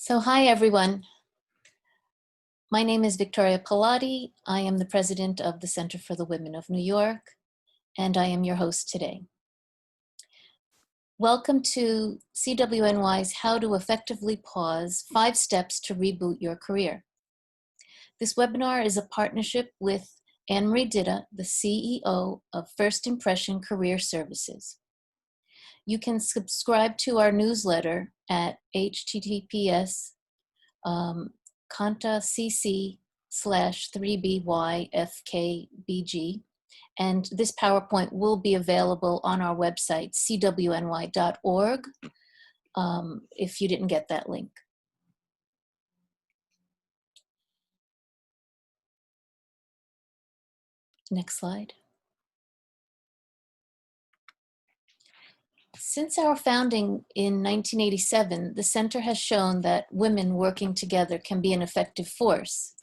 Hi everyone. My name is Victoria Pilati. I am the president of the Center for the Women of New York, and I am your host today. Welcome to CWNY's How to Effectively Pause: 5 Steps to Reboot Your Career. This webinar is a partnership with Anne-Marie Ditta, the CEO of First Impression Career Services. You can subscribe to our newsletter at https contactcc/3byfkbg, and this PowerPoint will be available on our website, CWNY.org, if you didn't get that link. Next slide. Since our founding in 1987, the center has shown that women working together can be an effective force.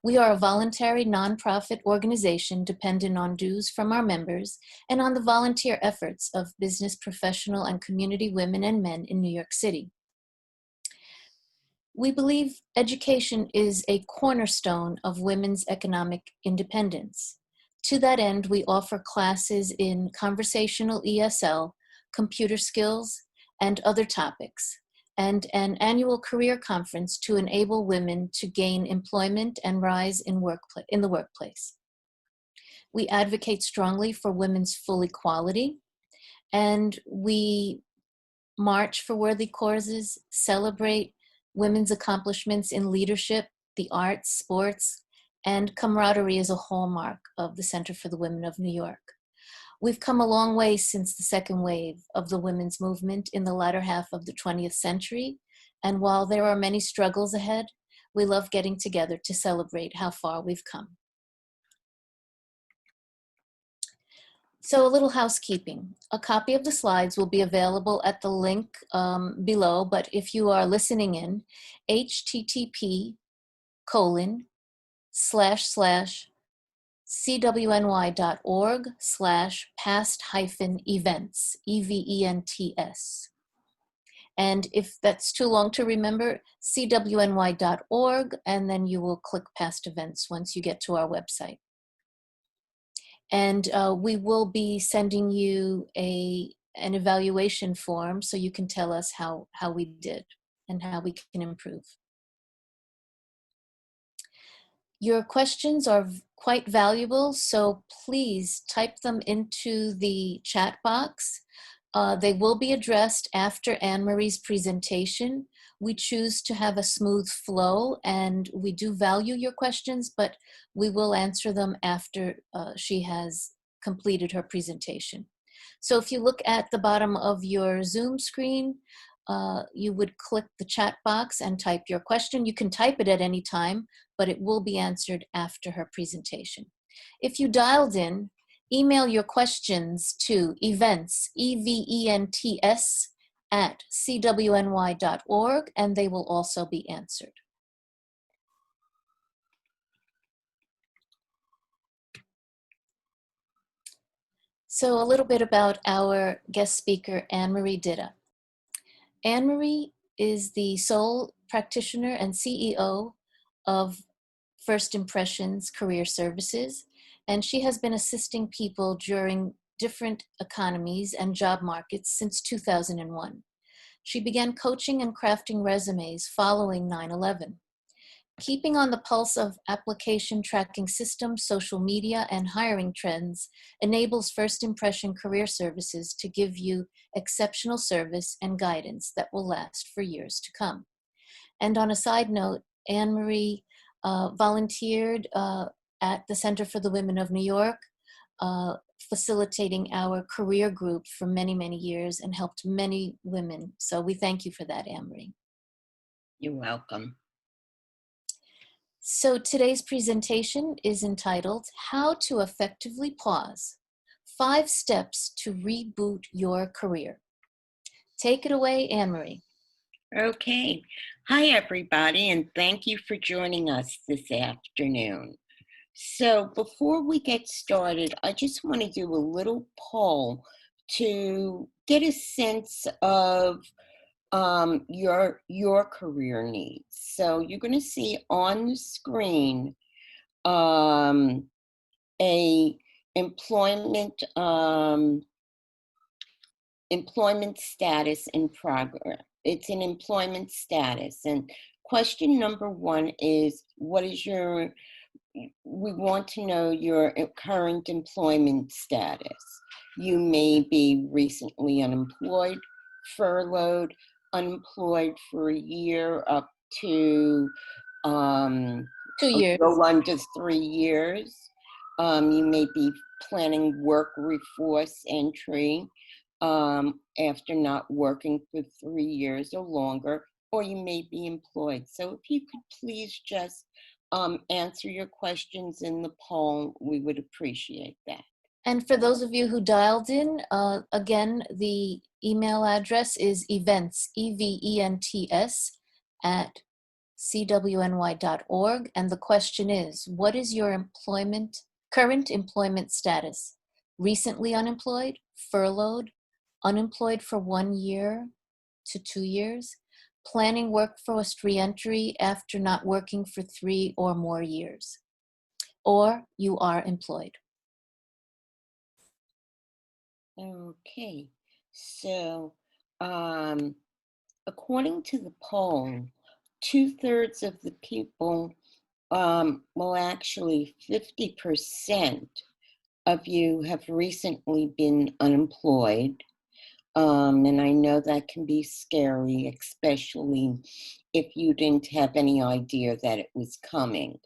We are a voluntary nonprofit organization dependent on dues from our members and on the volunteer efforts of business, professional, and community women and men in New York City. We believe education is a cornerstone of women's economic independence. To that end, we offer classes in conversational ESL, computer skills, and other topics, and an annual career conference to enable women to gain employment and rise in the workplace. We advocate strongly for women's full equality, and we march for worthy causes, celebrate women's accomplishments in leadership, the arts, sports, and camaraderie is a hallmark of the Center for the Women of New York. We've come a long way since the second wave of the women's movement in the latter half of the 20th century, and while there are many struggles ahead, we love getting together to celebrate how far we've come. So a little housekeeping. A copy of the slides will be available at the link below, but if you are listening in, http://cwny.org/past-events, EVENTS. And if that's too long to remember, cwny.org, and then you will click past events once you get to our website. And we will be sending you an evaluation form so you can tell us how we did and how we can improve. Your questions are quite valuable, so please type them into the chat box. They will be addressed after Anne-Marie's presentation. We choose to have a smooth flow, and we do value your questions, but we will answer them after she has completed her presentation. So if you look at the bottom of your Zoom screen, you would click the chat box and type your question. You can type it at any time, but it will be answered after her presentation. If you dialed in, email your questions to events, EVENTS, at cwny.org, and they will also be answered. So a little bit about our guest speaker, Anne-Marie Ditta. Anne-Marie is the sole practitioner and CEO of First Impressions Career Services, and she has been assisting people during different economies and job markets since 2001. She began coaching and crafting resumes following 9/11. Keeping on the pulse of application tracking systems, social media, and hiring trends enables First Impression Career Services to give you exceptional service and guidance that will last for years to come. And on a side note, Anne-Marie volunteered at the Center for the Women of New York, facilitating our career group for many, many years and helped many women. So we thank you for that, Anne-Marie. You're welcome. So today's presentation is entitled, How to Effectively Pause: 5 Steps to Reboot Your Career. Take it away, Anne-Marie. Okay. Hi, everybody, and thank you for joining us this afternoon. So before we get started, I just want to do a little poll to get a sense of your career needs. So you're going to see on the screen um, a employment employment status in progress. It's an employment status, and question number one is, what is your, we want to know your current employment status. You may be recently unemployed, furloughed, unemployed for a year up to a 2 years. little under 3 years. You may be planning work reforce entry after not working for 3 years or longer, or you may be employed. So if you could please just answer your questions in the poll, we would appreciate that. And for those of you who dialed in, again, the email address is events, events, at CWNY.org. And the question is, what is your current employment status? Recently unemployed, furloughed, unemployed for 1 year to 2 years, planning workforce reentry after not working for 3 or more years, or you are employed. Okay, so according to the poll, 2/3 of the people, well, actually 50% of you have recently been unemployed. And I know that can be scary, especially if you didn't have any idea that it was coming.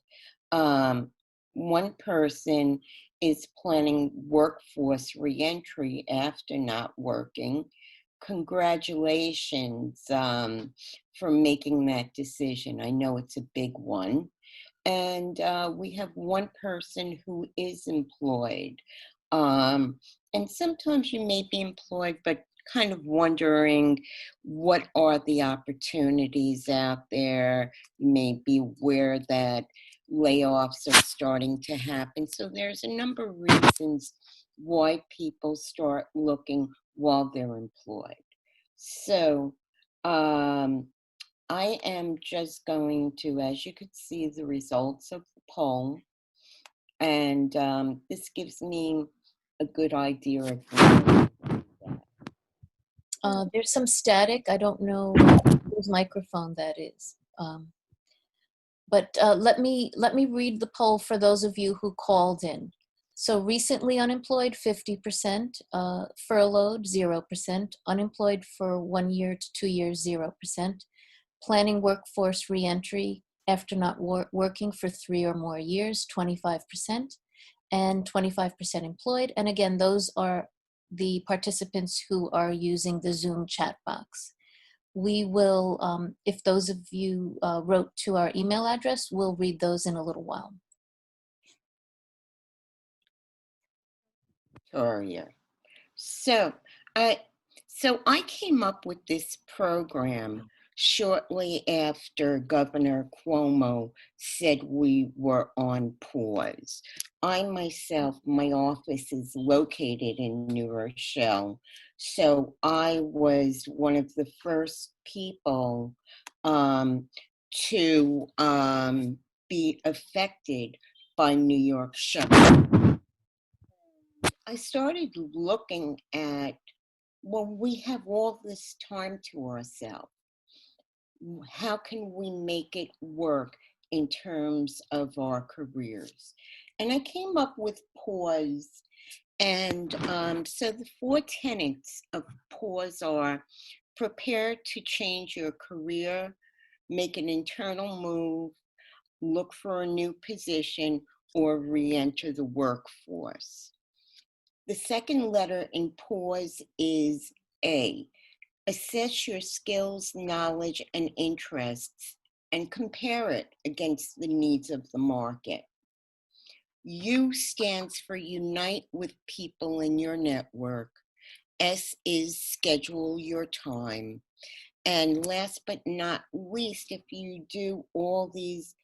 One person is planning workforce reentry after not working. Congratulations for making that decision. I know it's a big one. And we have one person who is employed. And sometimes you may be employed, but kind of wondering what are the opportunities out there. You may be aware that layoffs are starting to happen. So there's a number of reasons why people start looking while they're employed. So I am just going to, as you could see, the results of the poll, and this gives me a good idea of There's some static. I don't know whose microphone that is. But let me read the poll for those of you who called in. So recently unemployed, 50%, furloughed, 0%, unemployed for 1 year to 2 years, 0%, planning workforce reentry after not working for 3 or more years, 25%, and 25% employed. And again, those are the participants who are using the Zoom chat box. We will, if those of you wrote to our email address, we'll read those in a little while. Victoria. So I came up with this program shortly after Governor Cuomo said we were on pause. I myself, my office is located in New Rochelle, so I was one of the first people to be affected by New York shutdown. I started looking at, well, we have all this time to ourselves. How can we make it work in terms of our careers? And I came up with pause. And so the 4 tenets of pause are: prepare to change your career, make an internal move, look for a new position, or re-enter the workforce. The second letter in pause is A. Assess your skills, knowledge, and interests and compare it against the needs of the market. U stands for unite with people in your network. S is schedule your time. And last but not least, if you do all these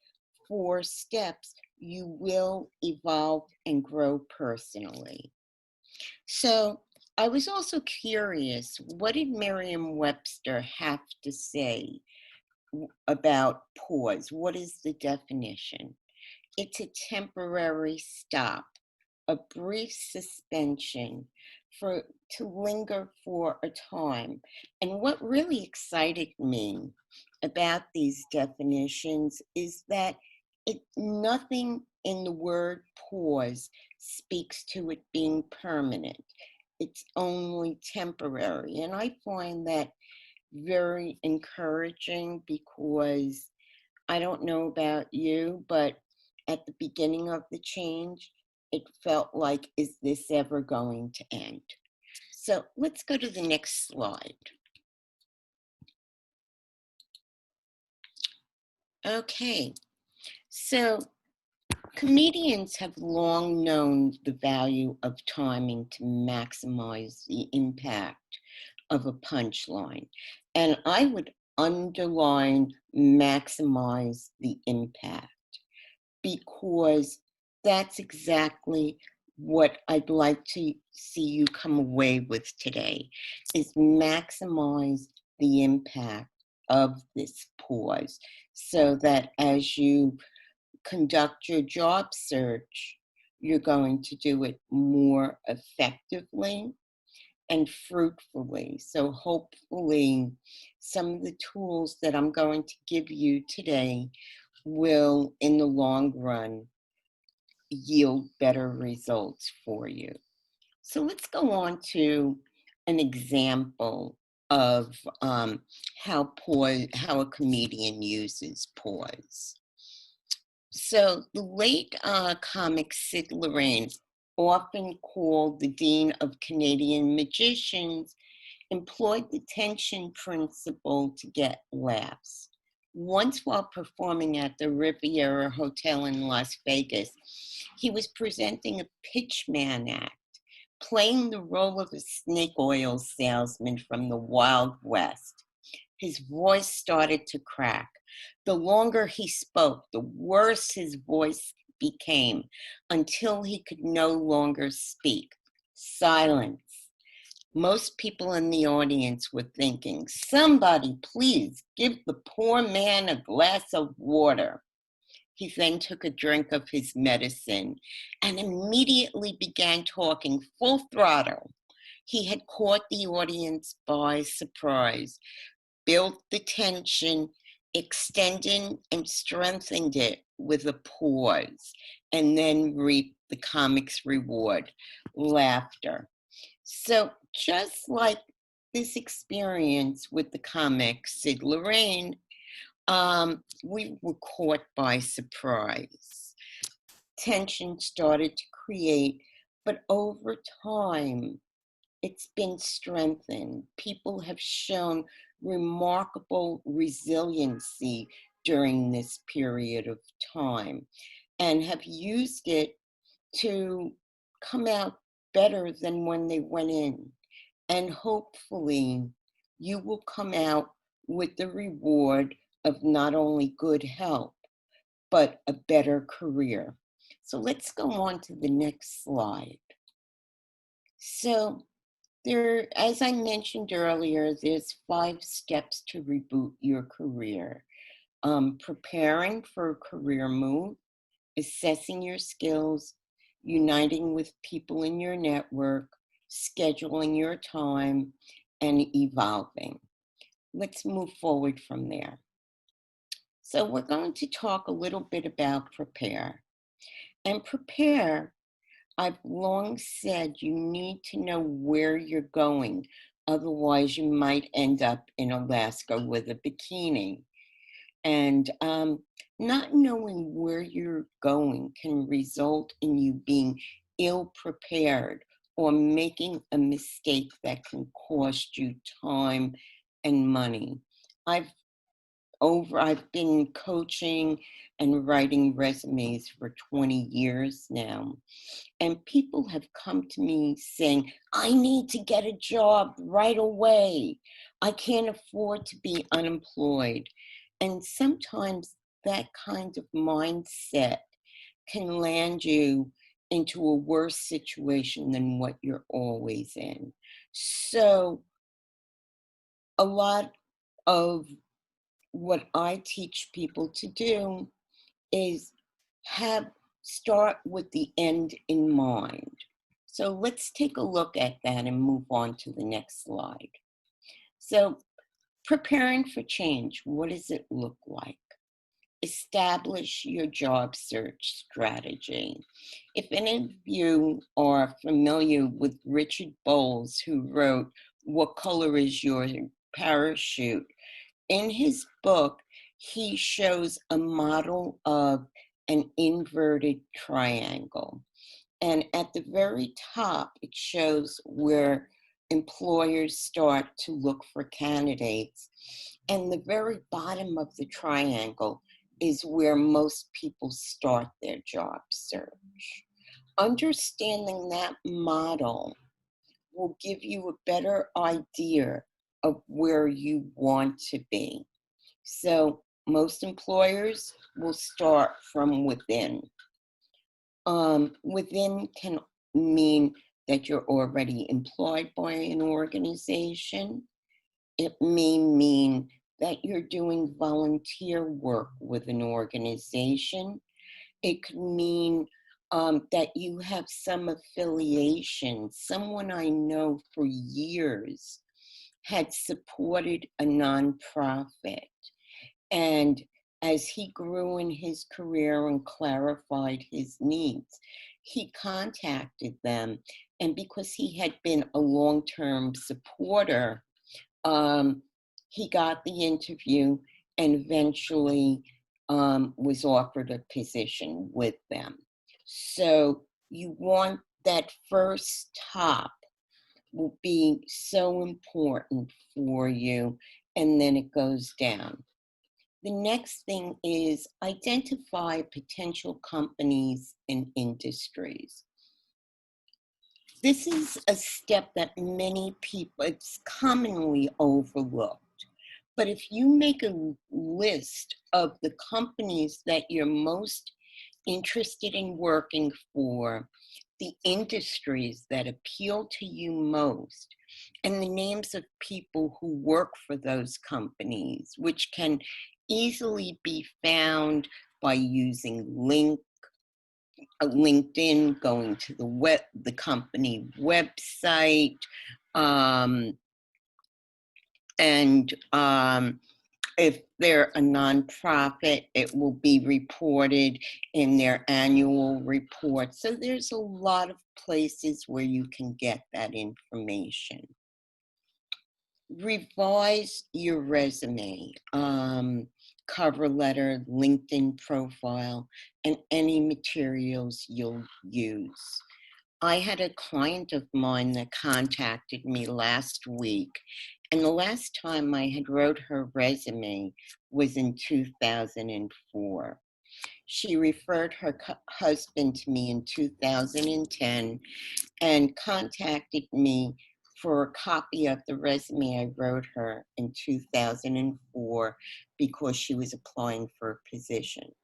4 steps, you will evolve and grow personally. So I was also curious, what did Merriam-Webster have to say about pause? What is the definition? It's a temporary stop, a brief suspension for to linger for a time. And what really excited me about these definitions is that nothing in the word pause speaks to it being permanent. It's only temporary. And I find that very encouraging because I don't know about you, but at the beginning of the change, it felt like, is this ever going to end? So let's go to the next slide. Okay, so comedians have long known the value of timing to maximize the impact of a punchline. And I would underline maximize the impact, because that's exactly what I'd like to see you come away with today, is maximize the impact of this pause so that as you conduct your job search, you're going to do it more effectively and fruitfully. So hopefully some of the tools that I'm going to give you today will, in the long run, yield better results for you. So let's go on to an example of how a comedian uses pause. So the late comic Sid Lorraine, often called the Dean of Canadian Magicians, employed the tension principle to get laughs. Once, while performing at the Riviera Hotel in Las Vegas, he was presenting a pitchman act, playing the role of a snake oil salesman from the Wild West. His voice started to crack. The longer he spoke, the worse his voice became, until he could no longer speak. Silence. Most people in the audience were thinking, somebody please give the poor man a glass of water. He then took a drink of his medicine and immediately began talking full throttle. He had caught the audience by surprise, built the tension, extended and strengthened it with a pause, and then reaped the comic's reward, laughter. So just like this experience with the comic Sid Lorraine, we were caught by surprise. Tension started to create, but over time, it's been strengthened. People have shown remarkable resiliency during this period of time and have used it to come out better than when they went in. And hopefully you will come out with the reward of not only good health, but a better career. So let's go on to the next slide. So there, as I mentioned earlier, there's 5 steps to reboot your career. Preparing for a career move, assessing your skills, uniting with people in your network, scheduling your time, and evolving. Let's move forward from there. So we're going to talk a little bit about prepare. And prepare, I've long said you need to know where you're going. Otherwise, you might end up in Alaska with a bikini. And not knowing where you're going can result in you being ill prepared or making a mistake that can cost you time and money. I've been coaching and writing resumes for 20 years now. And people have come to me saying, I need to get a job right away. I can't afford to be unemployed. And sometimes that kind of mindset can land you into a worse situation than what you're always in. So a lot of what I teach people to do is have start with the end in mind. So let's take a look at that and move on to the next slide. So preparing for change, what does it look like? Establish your job search strategy. If any of you are familiar with Richard Bowles, who wrote What Color Is Your Parachute? In his book, he shows a model of an inverted triangle. And at the very top, it shows where employers start to look for candidates. And the very bottom of the triangle is where most people start their job search. Understanding that model will give you a better idea of where you want to be. So most employers will start from within. Within can mean that you're already employed by an organization. It may mean that you're doing volunteer work with an organization. It could mean that you have some affiliation. Someone I know for years had supported a nonprofit. And as he grew in his career and clarified his needs, he contacted them. And because he had been a long-term supporter, he got the interview and eventually was offered a position with them. So you want that first top will be so important for you, and then it goes down. The next thing is identify potential companies and industries. This is a step that many people, it's commonly overlooked. But if you make a list of the companies that you're most interested in working for, the industries that appeal to you most, and the names of people who work for those companies, which can easily be found by using LinkedIn, going to the company website, and if they're a nonprofit, it will be reported in their annual report. So there's a lot of places where you can get that information. Revise your resume, cover letter, LinkedIn profile, and any materials you'll use. I had a client of mine that contacted me last week, and the last time I had wrote her resume was in 2004. She referred her husband to me in 2010 and contacted me for a copy of the resume I wrote her in 2004 because she was applying for a position.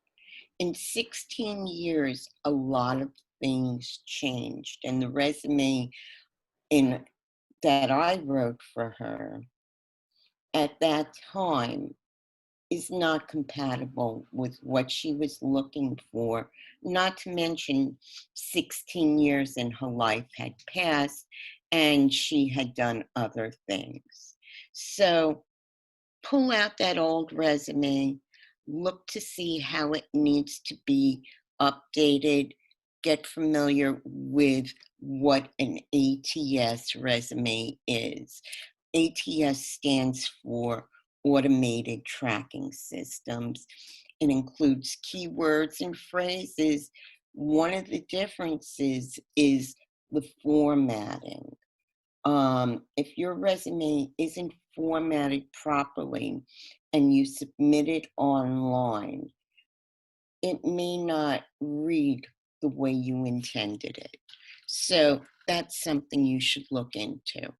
In 16 years, a lot of things changed, and the resume that I wrote for her at that time is not compatible with what she was looking for, not to mention 16 years in her life had passed and she had done other things. So pull out that old resume, look to see how it needs to be updated, get familiar with what an ATS resume is. ATS stands for Automated Tracking Systems. It includes keywords and phrases. One of the differences is the formatting. If your resume isn't formatted properly and you submit it online, it may not read the way you intended it. So that's something you should look into.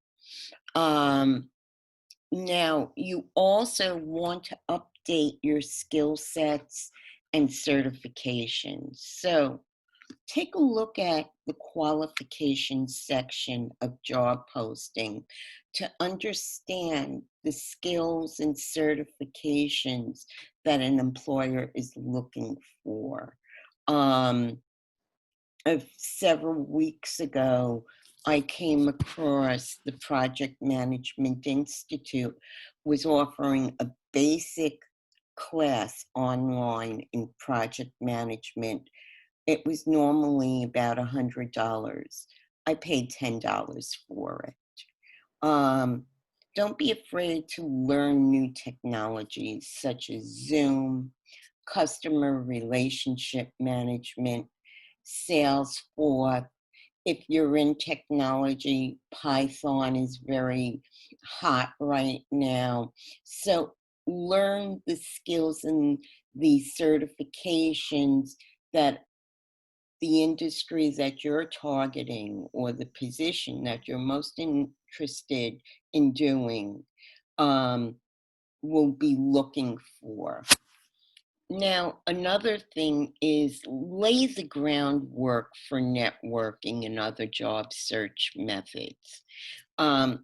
Now, you also want to update your skill sets and certifications. So take a look at the qualifications section of job posting to understand the skills and certifications that an employer is looking for. Um, Several weeks ago, I came across the Project Management Institute was offering a basic class online in project management. It was normally about $100. I paid $10 for it. Don't be afraid to learn new technologies such as Zoom, customer relationship management, Salesforce. If you're in technology, Python is very hot right now. So learn the skills and the certifications that the industry that you're targeting or the position that you're most interested in doing um, will be looking for. Now, another thing is lay the groundwork for networking and other job search methods. Um,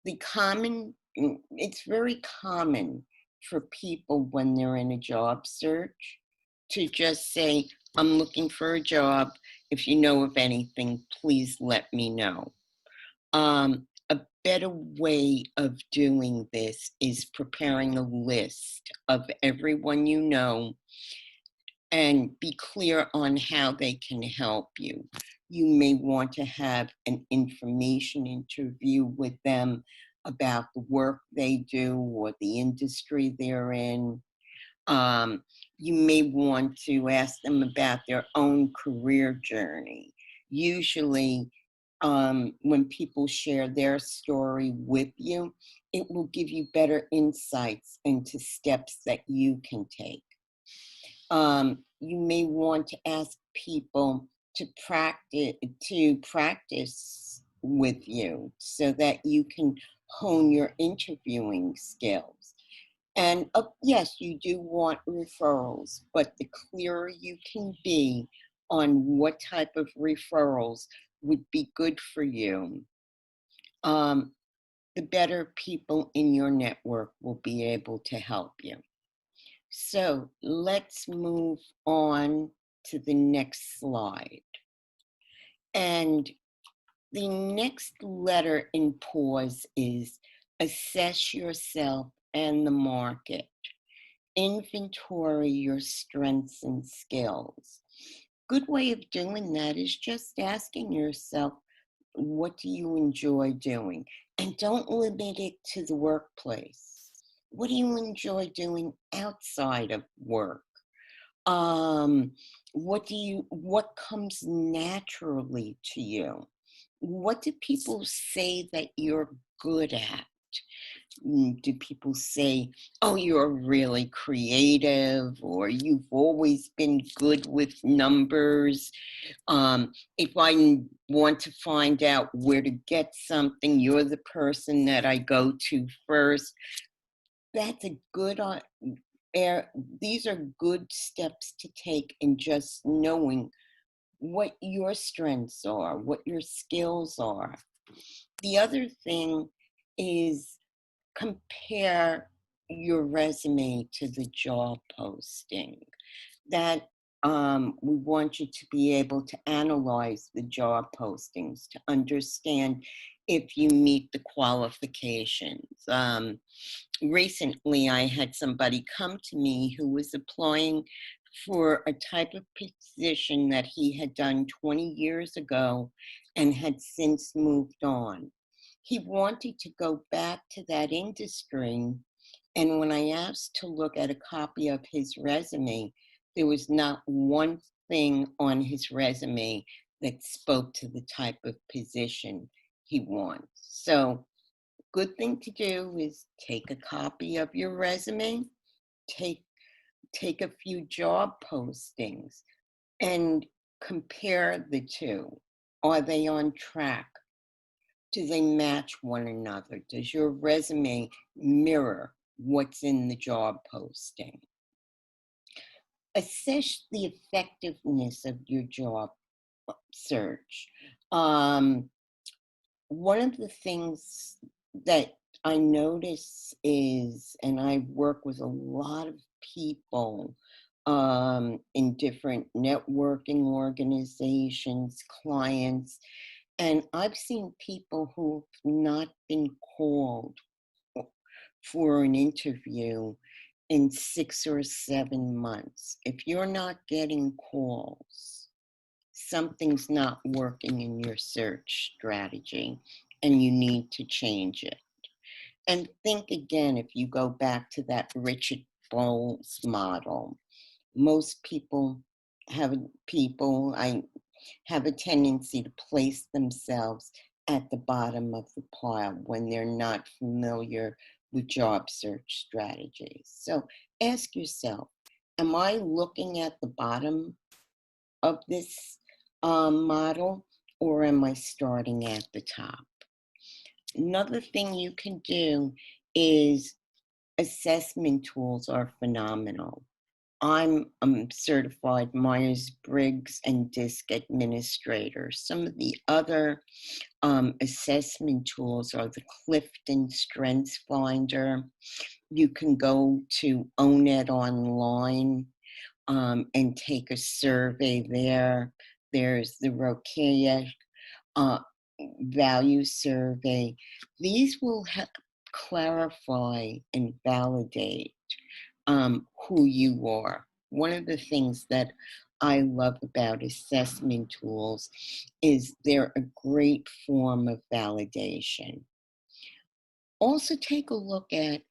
it's very common for people when they're in a job search to just say, I'm looking for a job. If you know of anything, please let me know. A better way of doing this is preparing a list of everyone you know and be clear on how they can help you. You may want to have an information interview with them about the work they do or the industry they're in. You may want to ask them about their own career journey. Usually, when people share their story with you, it will give you better insights into steps that you can take. You may want to ask people to practice with you so that you can hone your interviewing skills. And yes, you do want referrals, but the clearer you can be on what type of referrals would be good for you, the better people in your network will be able to help you. So let's move on to the next slide. And the next letter in pause is assess yourself and the market. Inventory your strengths and skills. Good way of doing that is just asking yourself, what do you enjoy doing? And don't limit it to the workplace. What do you enjoy doing outside of work? What comes naturally to you? What do people say that you're good at? Do people say, oh, you're really creative, or you've always been good with numbers? If I want to find out where to get something, you're the person that I go to first. That's a good, these are good steps to take in just knowing what your strengths are, what your skills are. The other thing is compare your resume to the job posting. That we want you to be able to analyze the job postings to understand if you meet the qualifications. Recently, I had somebody come to me who was applying for a type of position that he had done 20 years ago and had since moved on. He wanted to go back to that industry, and when I asked to look at a copy of his resume, there was not one thing on his resume that spoke to the type of position he wants. So, good thing to do is take a copy of your resume, take a few job postings, and compare the two. Are they on track? Do they match one another? Does your resume mirror what's in the job posting? Assess the effectiveness of your job search. Um, One of the things that I notice is, and I work with a lot of people in different networking organizations, clients, and I've seen people who've not been called for an interview in 6 or 7 months. If you're not getting calls, something's not working in your search strategy and you need to change it. And think again, if you go back to that Richard Bowles model, most I have a tendency to place themselves at the bottom of the pile when they're not familiar with job search strategies. So ask yourself, am I looking at the bottom of this model, or am I starting at the top? Another thing you can do is assessment tools are phenomenal. I'm a certified Myers-Briggs and DISC administrator. Some of the other assessment tools are the Clifton Strengths Finder. You can go to Own It Online and take a survey there. There's the Rokea uh, Value Survey. These will clarify and validate who you are. One of the things that I love about assessment tools is they're a great form of validation. Also, take a look at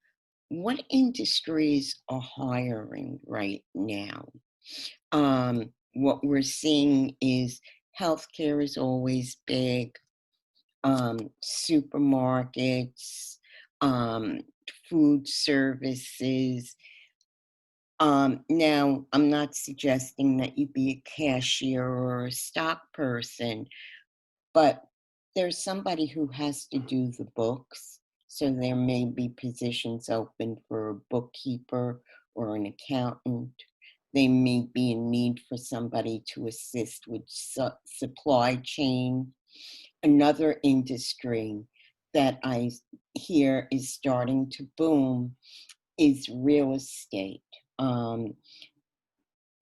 what industries are hiring right now. What we're seeing is healthcare is always big, supermarkets, um, food services. Now, I'm not suggesting that you be a cashier or a stock person, but there's somebody who has to do the books. So there may be positions open for a bookkeeper or an accountant. They may be in need for somebody to assist with supply chain. Another industry that I hear is starting to boom is real estate. Um,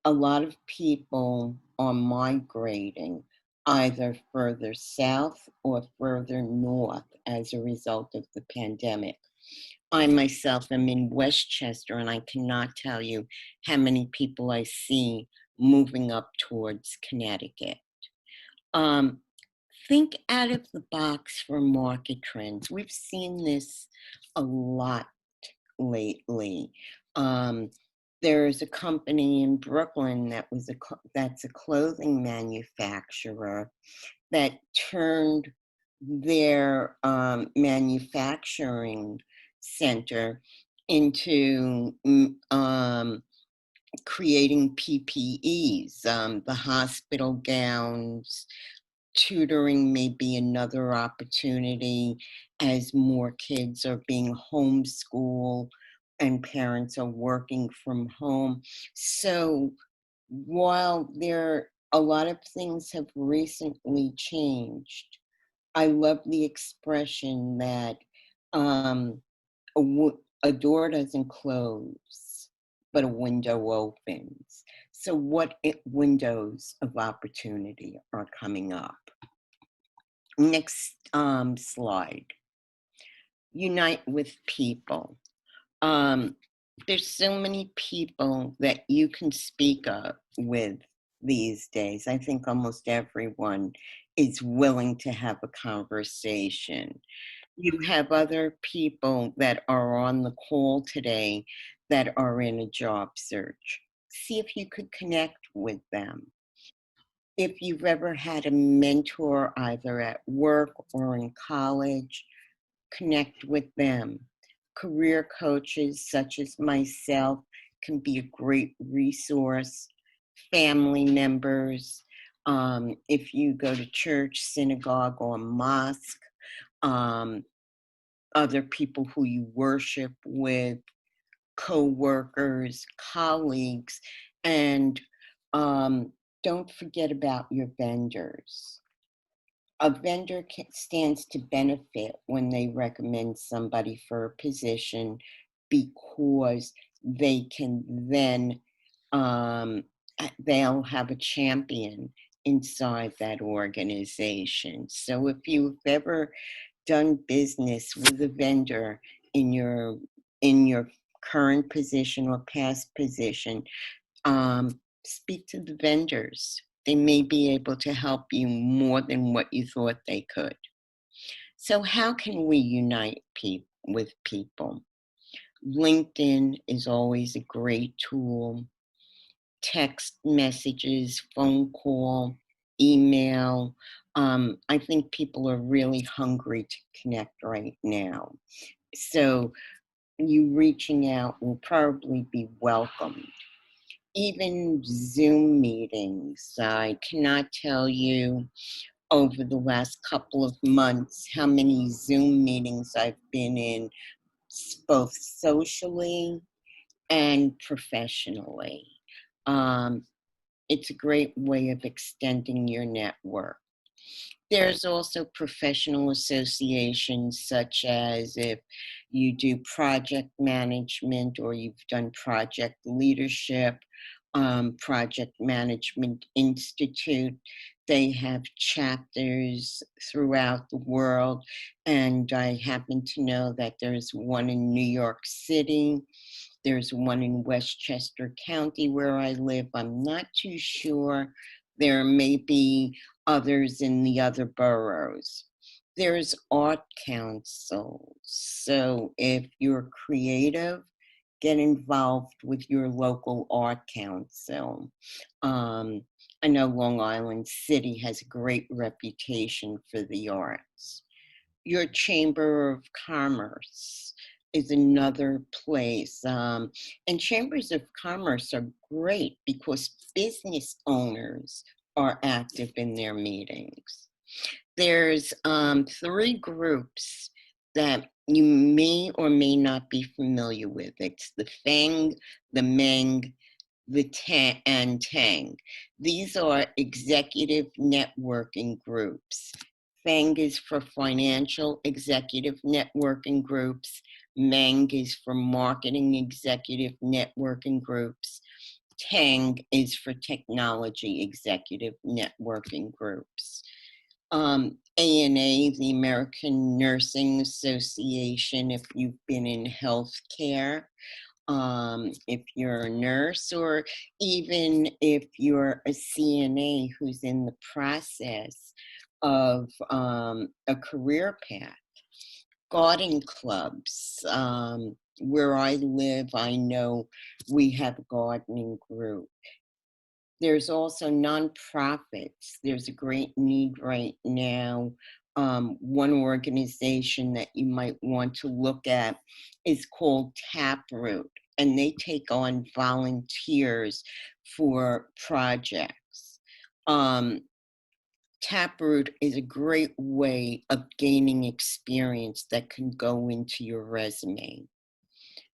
a lot of people are migrating either further south or further north as a result of the pandemic. I myself am in Westchester, and I cannot tell you how many people I see moving up towards Connecticut. Um, think out of the box for market trends. We've seen this a lot lately. Um, there's a company in Brooklyn that's a clothing manufacturer that turned their manufacturing center into creating PPEs, the hospital gowns. Tutoring may be another opportunity as more kids are being homeschooled and parents are working from home. So while a lot of things have recently changed, I love the expression that um, a door doesn't close, but a window opens. So what windows of opportunity are coming up? Next slide. Unite with people. Um, there's so many people that you can speak with these days. I think almost everyone is willing to have a conversation. You have other people that are on the call today that are in a job search. See if you could connect with them. If you've ever had a mentor either at work or in college, connect with them. Career coaches such as myself can be a great resource. Family members, if you go to church, synagogue, or mosque, um, other people who you worship with, co-workers, colleagues, and don't forget about your vendors. A vendor stands to benefit when they recommend somebody for a position because they can then they'll have a champion inside that organization. So if you've ever done business with a vendor in your current position or past position, speak to the vendors. They may be able to help you more than what you thought they could. So how can we unite with people? LinkedIn is always a great tool. Text messages, phone call, email. I think people are really hungry to connect right now. So you reaching out will probably be welcomed. Even Zoom meetings. I cannot tell you over the last couple of months how many Zoom meetings I've been in, both socially and professionally. Um, it's a great way of extending your network. There's also professional associations, such as if you do project management or you've done project leadership, Project Management Institute. They have chapters throughout the world, and I happen to know that there's one in New York City. There's one in Westchester County where I live. I'm not too sure. There may be others in the other boroughs. There's art councils. So if you're creative, get involved with your local art council. Um, I know Long Island City has a great reputation for the arts. Your Chamber of Commerce is another place. And chambers of commerce are great because business owners are active in their meetings. There's three groups that you may or may not be familiar with. It's the FENG, the MENG, and TANG. These are executive networking groups. FENG is for financial executive networking groups. MENG is for marketing executive networking groups. TANG is for technology executive networking groups. ANA, the American Nursing Association, if you've been in healthcare, if you're a nurse, or even if you're a CNA who's in the process of a career path. Garden clubs. Where I live, I know we have a gardening group. There's also nonprofits. There's a great need right now. One organization that you might want to look at is called Taproot, and they take on volunteers for projects. Taproot is a great way of gaining experience that can go into your resume.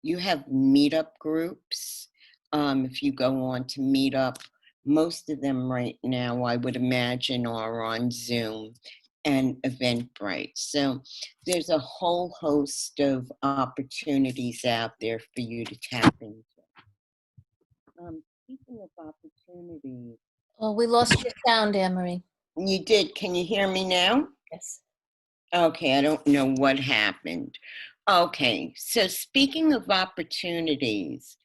You have meetup groups. If you go on to Meetup, most of them right now, I would imagine, are on Zoom and Eventbrite. So there's a whole host of opportunities out there for you to tap into. Speaking of opportunities, Oh, we lost your sound, Anne-Marie. you did. Can you hear me now? Yes. Okay, I don't know what happened. Okay, so speaking of opportunities,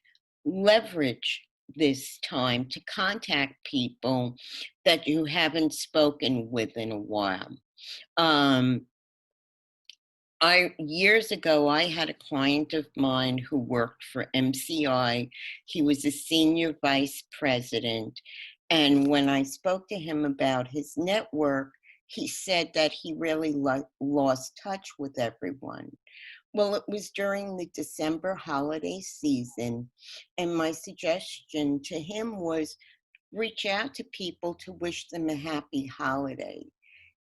leverage this time to contact people that you haven't spoken with in a while. Years ago, I had a client of mine who worked for MCI. He was a senior vice president. And when I spoke to him about his network, he said that he really lost touch with everyone. Well, it was during the December holiday season, and my suggestion to him was reach out to people to wish them a happy holiday.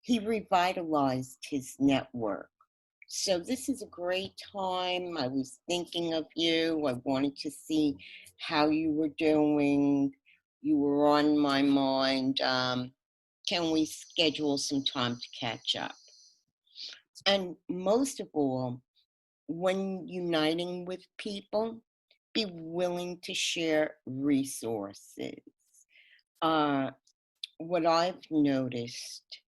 He revitalized his network. So this is a great time. I was thinking of you. I wanted to see how you were doing. You were on my mind. Can we schedule some time to catch up? And most of all, when uniting with people, be willing to share resources. Uh, what I've noticed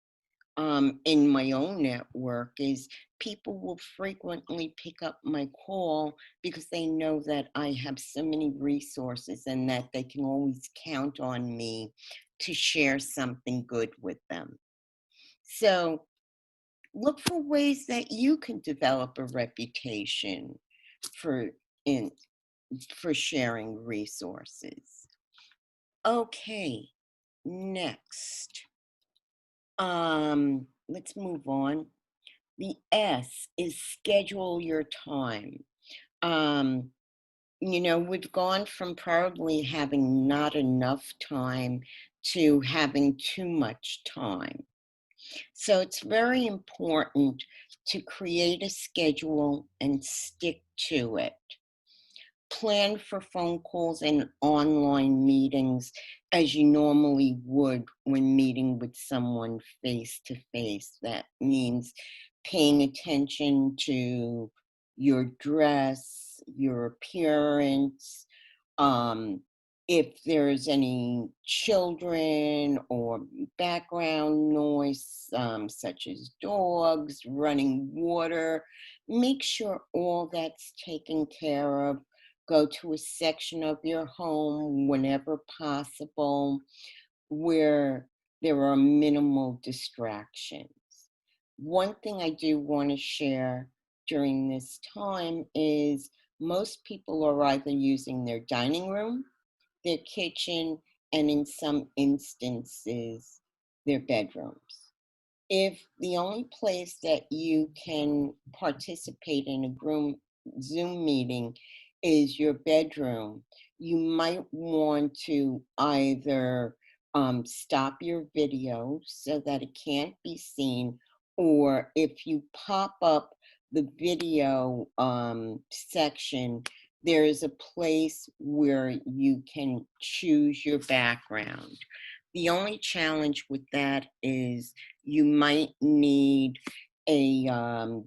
in my own network is people will frequently pick up my call because they know that I have so many resources and that they can always count on me to share something good with them. So look for ways that you can develop a reputation for in for sharing resources. Okay, next. Let's move on. The S is schedule your time. Um, we've gone from probably having not enough time to having too much time. So it's very important to create a schedule and stick to it. Plan for phone calls and online meetings as you normally would when meeting with someone face to face. That means paying attention to your dress, your appearance, um, if there's any children or background noise, such as dogs, running water, make sure all that's taken care of. Go to a section of your home whenever possible where there are minimal distractions. One thing I do want to share during this time is most people are either using their dining room, their kitchen, and in some instances, their bedrooms. If the only place that you can participate in a Zoom meeting is your bedroom, you might want to either stop your video so that it can't be seen, or if you pop up the video section, there is a place where you can choose your background. The only challenge with that is you might need a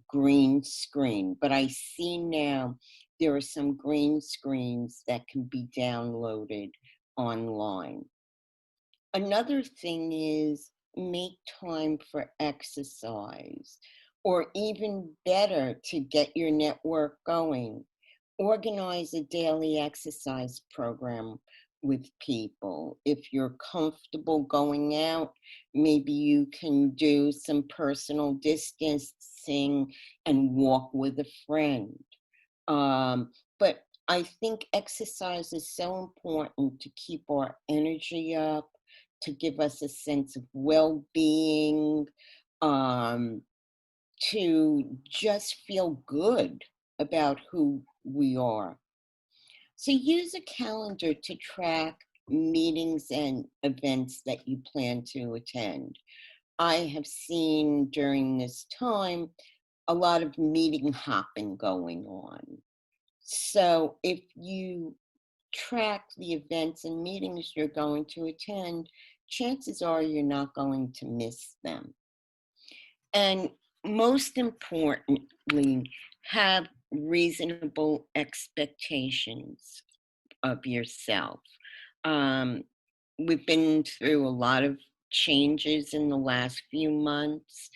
green screen, but I see now there are some green screens that can be downloaded online. Another thing is make time for exercise, or even better, to get your network going. Organize a daily exercise program with people. If you're comfortable going out, maybe you can do some personal distancing and walk with a friend. But I think exercise is so important to keep our energy up, to give us a sense of well-being, um, to just feel good about who we are. So use a calendar to track meetings and events that you plan to attend. I have seen during this time a lot of meeting hopping going on. So if you track the events and meetings you're going to attend, chances are you're not going to miss them. And most importantly, have reasonable expectations of yourself. Um, we've been through a lot of changes in the last few months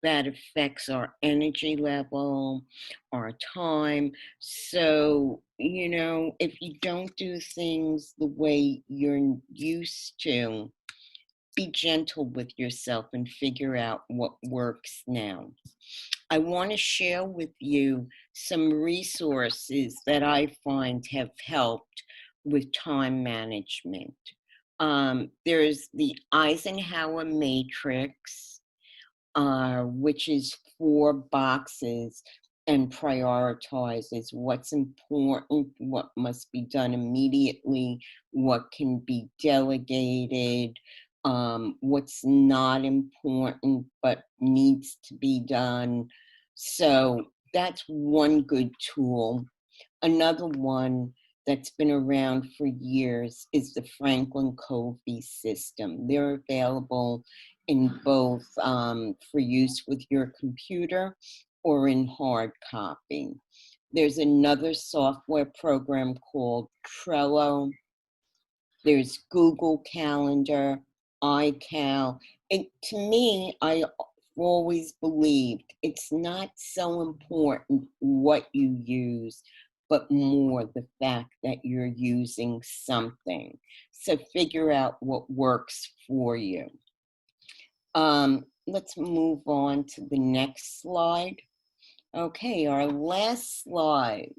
that affects our energy level, our time. So, if you don't do things the way you're used to, be gentle with yourself and figure out what works now. I want to share with you some resources that I find have helped with time management. There's the Eisenhower Matrix, which is 4 boxes and prioritizes what's important, what must be done immediately, what can be delegated, what's not important but needs to be done. So that's one good tool. Another one that's been around for years is the Franklin Covey system. They're available in both for use with your computer or in hard copy. There's another software program called Trello. There's Google Calendar, iCal. To me, I always believed it's not so important what you use, but more the fact that you're using something. So figure out what works for you. Let's move on to the next slide. Okay, our last slide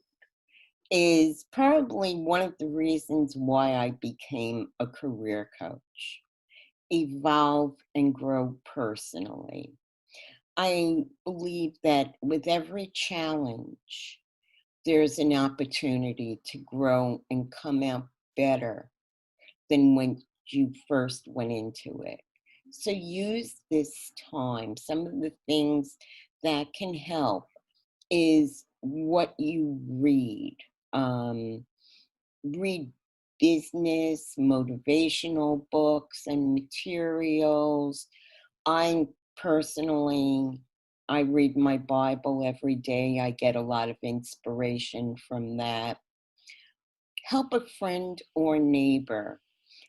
is probably one of the reasons why I became a career coach. Evolve and grow personally. I believe that with every challenge, there's an opportunity to grow and come out better than when you first went into it. So use this time. Some of the things that can help is what you read. Read business, motivational books and materials. I personally, I read my Bible every day. I get a lot of inspiration from that. Help a friend or neighbor.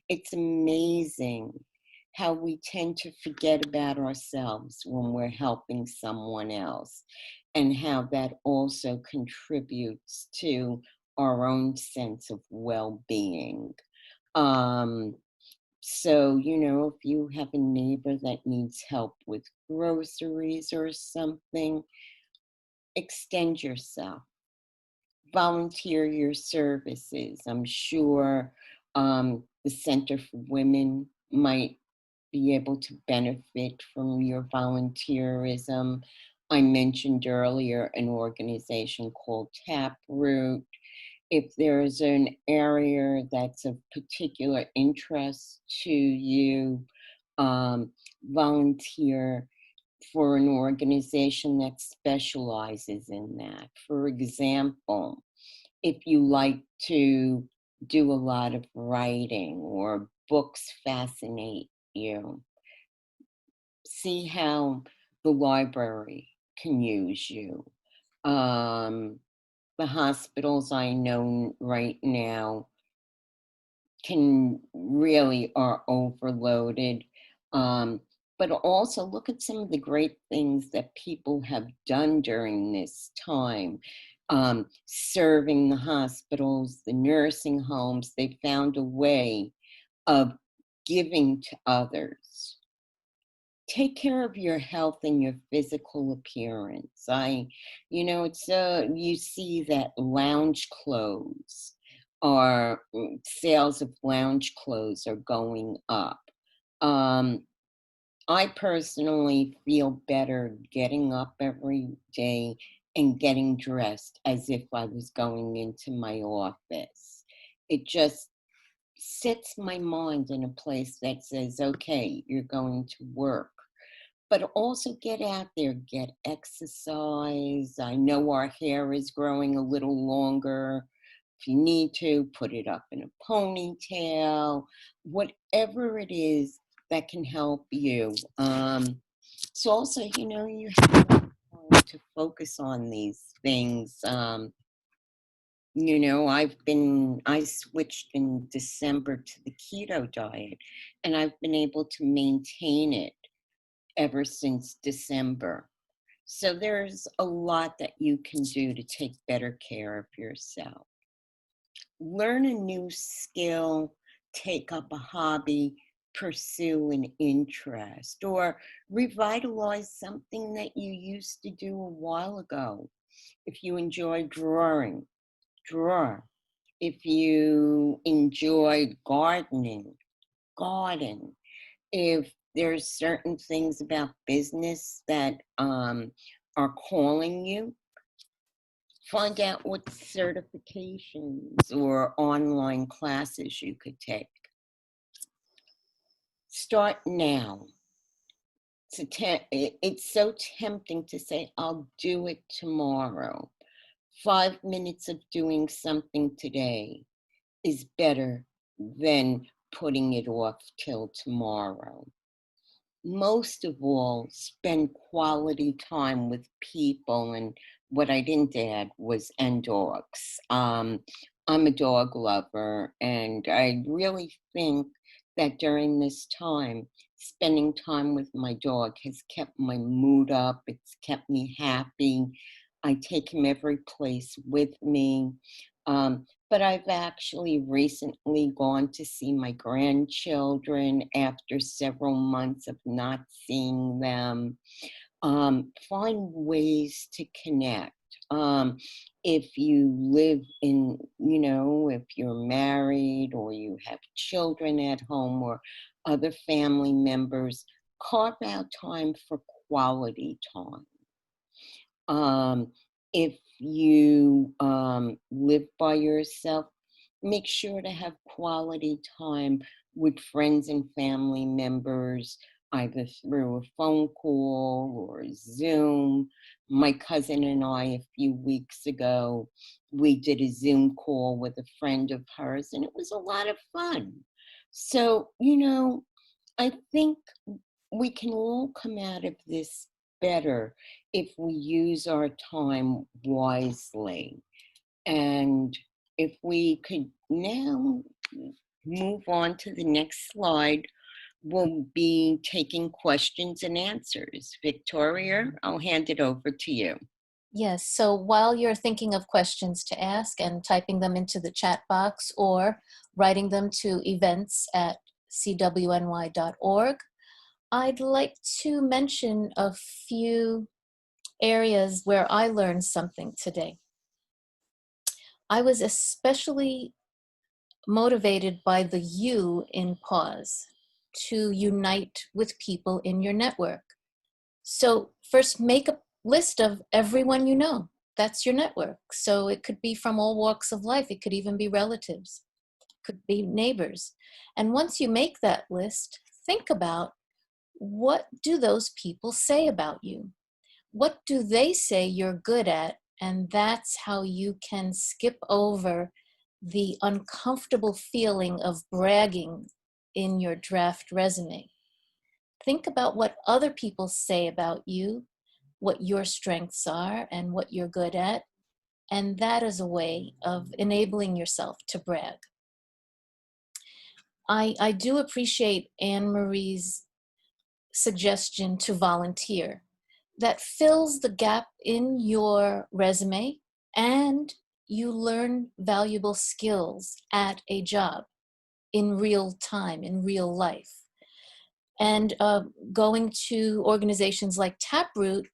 It's amazing how we tend to forget about ourselves when we're helping someone else, and how that also contributes to our own sense of well-being. Um, so, if you have a neighbor that needs help with groceries or something, extend yourself, volunteer your services. I'm sure the Center for Women might be able to benefit from your volunteerism. I mentioned earlier an organization called Taproot. If there's an area that's of particular interest to you, volunteer for an organization that specializes in that. For example, if you like to do a lot of writing or books fascinate you, see how the library can use you. The hospitals I know right now can really are overloaded. Um, but also look at some of the great things that people have done during this time. Serving the hospitals, the nursing homes, they found a way of giving to others. Take care of your health and your physical appearance. You see that lounge clothes are sales of lounge clothes are going up. Um, I personally feel better getting up every day and getting dressed as if I was going into my office. It just sets my mind in a place that says, okay, you're going to work. But also get out there, get exercise. I know our hair is growing a little longer. If you need to, put it up in a ponytail, whatever it is that can help you. So also, you have to focus on these things. I switched in December to the keto diet, and I've been able to maintain it ever since December. So there's a lot that you can do to take better care of yourself. Learn a new skill, take up a hobby, pursue an interest, or revitalize something that you used to do a while ago. If you enjoy drawing, draw. If you enjoy gardening, garden. If there's certain things about business that are calling you, find out what certifications or online classes you could take. Start now. It's so tempting to say, I'll do it tomorrow. 5 minutes of doing something today is better than putting it off till tomorrow. Most of all, spend quality time with people. And what I didn't add was and dogs. I'm a dog lover, and I really think that during this time, spending time with my dog has kept my mood up. It's kept me happy. I take him every place with me. But I've actually recently gone to see my grandchildren after several months of not seeing them. Find ways to connect. If you live in, if you're married or you have children at home or other family members, carve out time for quality time. Um, if you live by yourself, make sure to have quality time with friends and family members, either through a phone call or Zoom. My cousin and I, a few weeks ago, we did a Zoom call with a friend of hers, and it was a lot of fun. So, I think we can all come out of this better if we use our time wisely. And if we could now move on to the next slide, we'll be taking questions and answers. Victoria, I'll hand it over to you. Yes, so while you're thinking of questions to ask and typing them into the chat box or writing them to events@cwny.org, I'd like to mention a few areas where I learned something today. I was especially motivated by the you in pause to unite with people in your network. So first, make a list of everyone you know. That's your network. So it could be from all walks of life. It could even be relatives, could be neighbors. And once you make that list, think about, what do those people say about you? What do they say you're good at? And that's how you can skip over the uncomfortable feeling of bragging in your draft resume. Think about what other people say about you, what your strengths are, and what you're good at. And that is a way of enabling yourself to brag. I do appreciate Anne-Marie's suggestion to volunteer. That fills the gap in your resume, and you learn valuable skills at a job in real time, in real life. And going to organizations like Taproot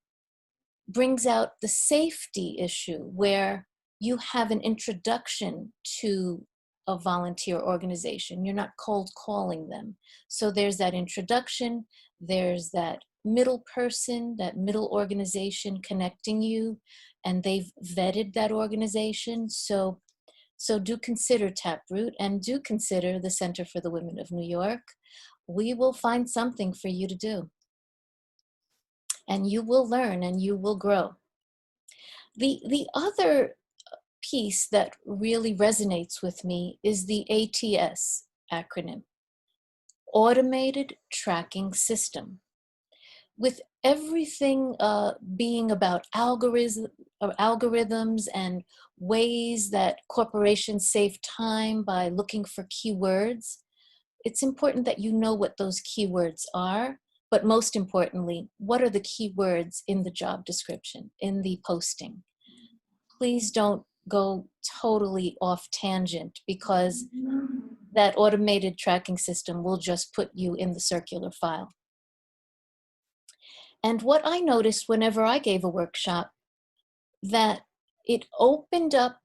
brings out the safety issue, where you have an introduction to a volunteer organization. You're not cold calling them. So there's that introduction, there's that middle person, that middle organization connecting you, and they've vetted that organization. So do consider Taproot, and do consider the Center for the Women of New York. We will find something for you to do. And you will learn and you will grow. The other piece that really resonates with me is the ATS acronym, Automated Tracking System. With everything being about algorithms and ways that corporations save time by looking for keywords, it's important that you know what those keywords are, but most importantly, what are the keywords in the job description, in the posting? Please don't go totally off tangent, because that automated tracking system will just put you in the circular file. And what I noticed whenever I gave a workshop, that it opened up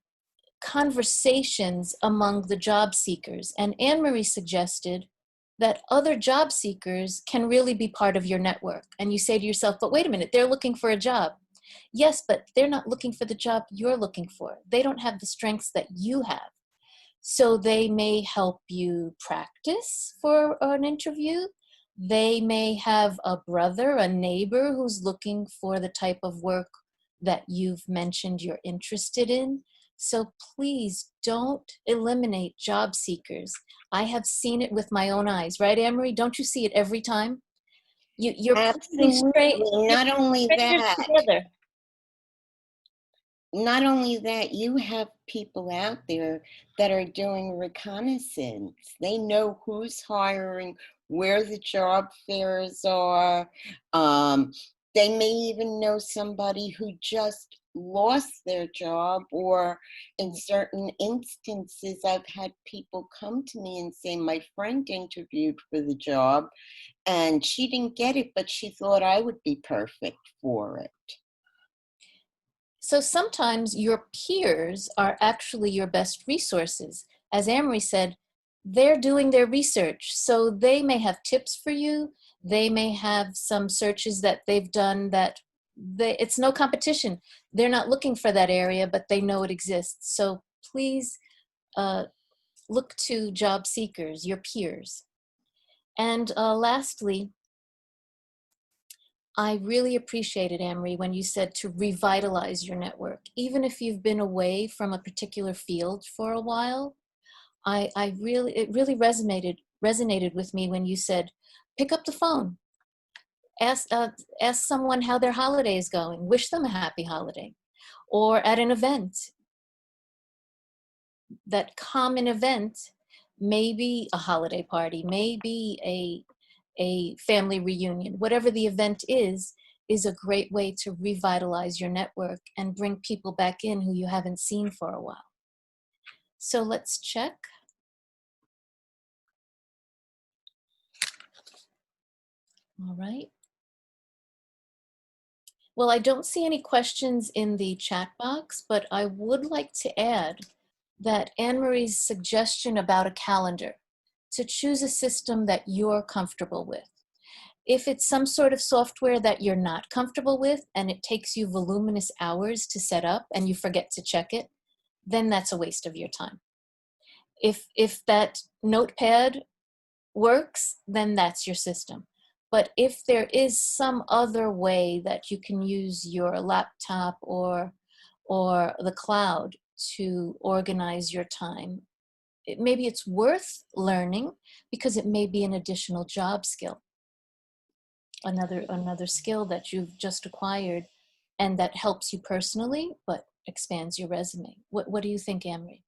conversations among the job seekers. And Anne-Marie suggested that other job seekers can really be part of your network. And you say to yourself, but wait a minute, they're looking for a job. Yes, but they're not looking for the job you're looking for. They don't have the strengths that you have. So they may help you practice for an interview. They may have a brother, a neighbor who's looking for the type of work that you've mentioned you're interested in. So please don't eliminate job seekers. I have seen it with my own eyes, right, Anne-Marie? Don't you see it every time? You're putting Absolutely. strangers together. Not only that, you have people out there that are doing reconnaissance. They know who's hiring, where the job fairs are. Um, they may even know somebody who just lost their job, or in certain instances, I've had people come to me and say, my friend interviewed for the job and she didn't get it, but she thought I would be perfect for it. So sometimes your peers are actually your best resources. As Anne-Marie said, they're doing their research. So they may have tips for you. They may have some searches that they've done that it's no competition. They're not looking for that area, but they know it exists. So please look to job seekers, your peers. And lastly, I really appreciated, Anne-Marie, when you said to revitalize your network. Even if you've been away from a particular field for a while, it really resonated with me when you said, pick up the phone, ask someone how their holiday is going, wish them a happy holiday. Or at an event, that common event, maybe a holiday party, maybe a family reunion, whatever the event is a great way to revitalize your network and bring people back in who you haven't seen for a while. So let's check. All right. Well, I don't see any questions in the chat box, but I would like to add that Anne-Marie's suggestion about a calendar, to choose a system that you're comfortable with. If it's some sort of software that you're not comfortable with and it takes you voluminous hours to set up and you forget to check it, then that's a waste of your time. If that notepad works, then that's your system. But if there is some other way that you can use your laptop or the cloud to organize your time, maybe it's worth learning because it may be an additional job skill, another skill that you've just acquired and that helps you personally but expands your resume. What do you think, Anne-Marie?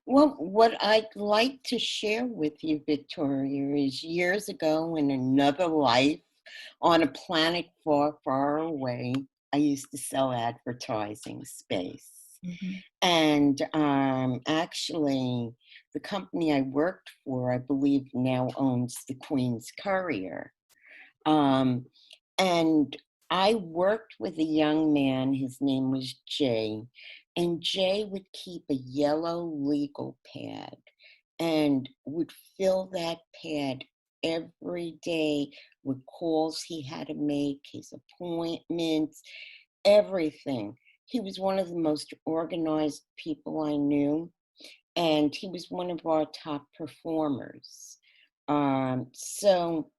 Well, what I'd like to share with you, Victoria, is years ago in another life on a planet far, far away, I used to sell advertising space. Mm-hmm. And actually, the company I worked for, I believe, now owns the Queen's Courier. And I worked with a young man, his name was Jay, and Jay would keep a yellow legal pad and would fill that pad every day with calls he had to make, his appointments, everything. He was one of the most organized people I knew, and he was one of our top performers. So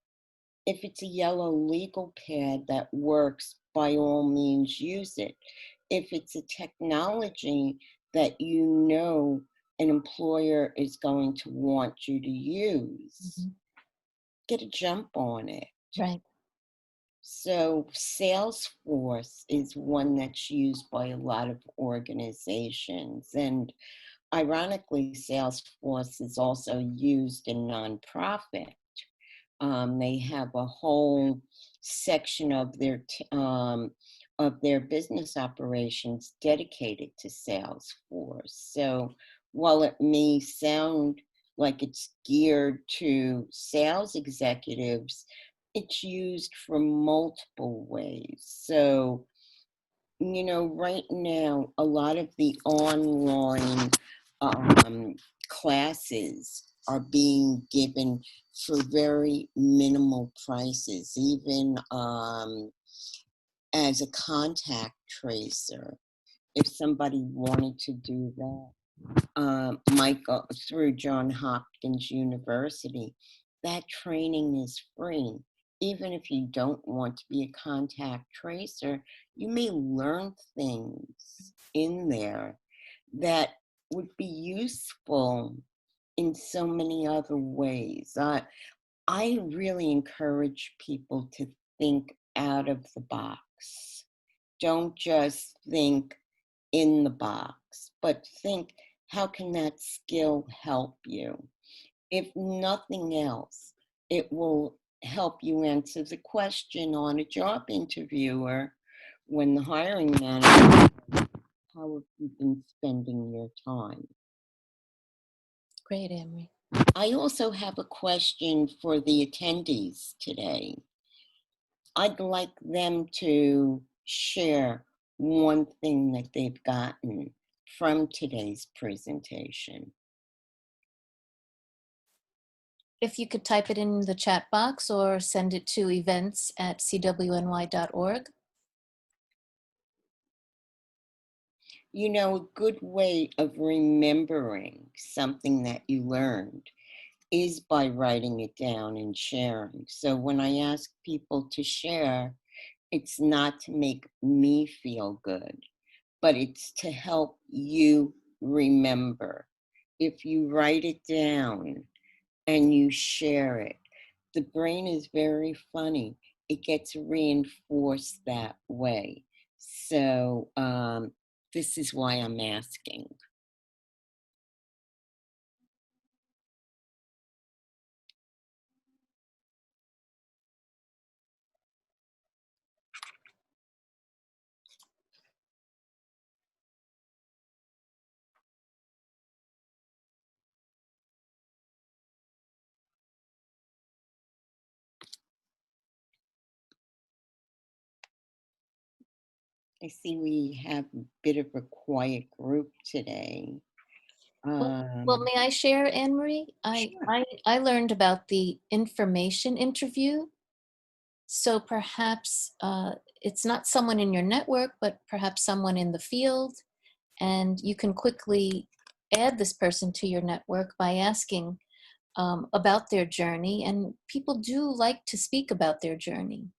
if it's a yellow legal pad that works, by all means use it. If it's a technology that you know an employer is going to want you to use, get a jump on it. Right. So Salesforce is one that's used by a lot of organizations. And ironically, Salesforce is also used in nonprofit. They have a whole section of their business operations dedicated to Salesforce. So while it may sound like it's geared to sales executives, it's used for multiple ways. So, right now, a lot of the online classes are being given for very minimal prices, even as a contact tracer. If somebody wanted to do that, might go through Johns Hopkins University, that training is free. Even if you don't want to be a contact tracer, you may learn things in there that would be useful in so many other ways. I really encourage people to think out of the box. Don't just think in the box, but think, how can that skill help you? If nothing else, it will help you answer the question on a job interview or when the hiring manager, how have you been spending your time? Great, Anne-Marie. I also have a question for the attendees today. I'd like them to share one thing that they've gotten from today's presentation. If you could type it in the chat box or send it to events@cwny.org. You know, a good way of remembering something that you learned is by writing it down and sharing. So when I ask people to share, it's not to make me feel good, but it's to help you remember. If you write it down and you share it, the brain is very funny. It gets reinforced that way. So this is why I'm asking. I see we have a bit of a quiet group today. Well, may I share, Anne-Marie? Sure. I learned about the information interview. So perhaps it's not someone in your network, but perhaps someone in the field. And you can quickly add this person to your network by asking about their journey. And people do like to speak about their journey.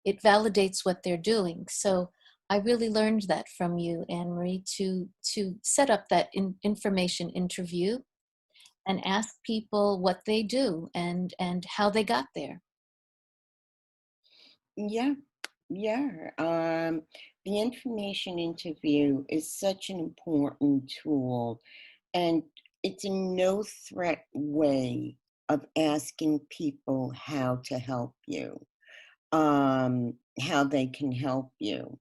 It validates what they're doing. So I really learned that from you, Anne-Marie, to set up that information interview and ask people what they do and how they got there. Yeah, yeah. The information interview is such an important tool, and it's a no threat way of asking people how to help you, how they can help you.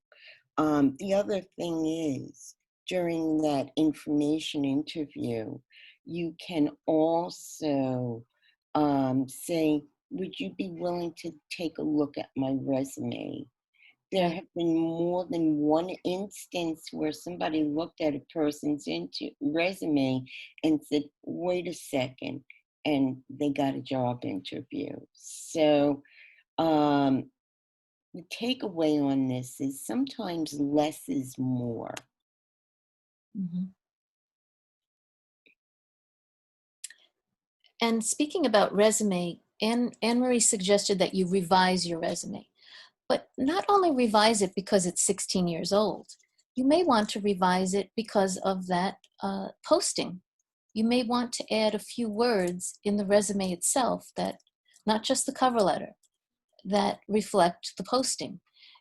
The other thing is, during that information interview, you can also say, would you be willing to take a look at my resume? There Right. have been more than one instance where somebody looked at a person's resume and said, wait a second, and they got a job interview. So, the takeaway on this is sometimes less is more. Mhm. And speaking about resume, Anne-Marie suggested that you revise your resume, but not only revise it because it's 16 years old. You may want to revise it because of that posting. You may want to add a few words in the resume itself that, not just the cover letter, that reflect the posting.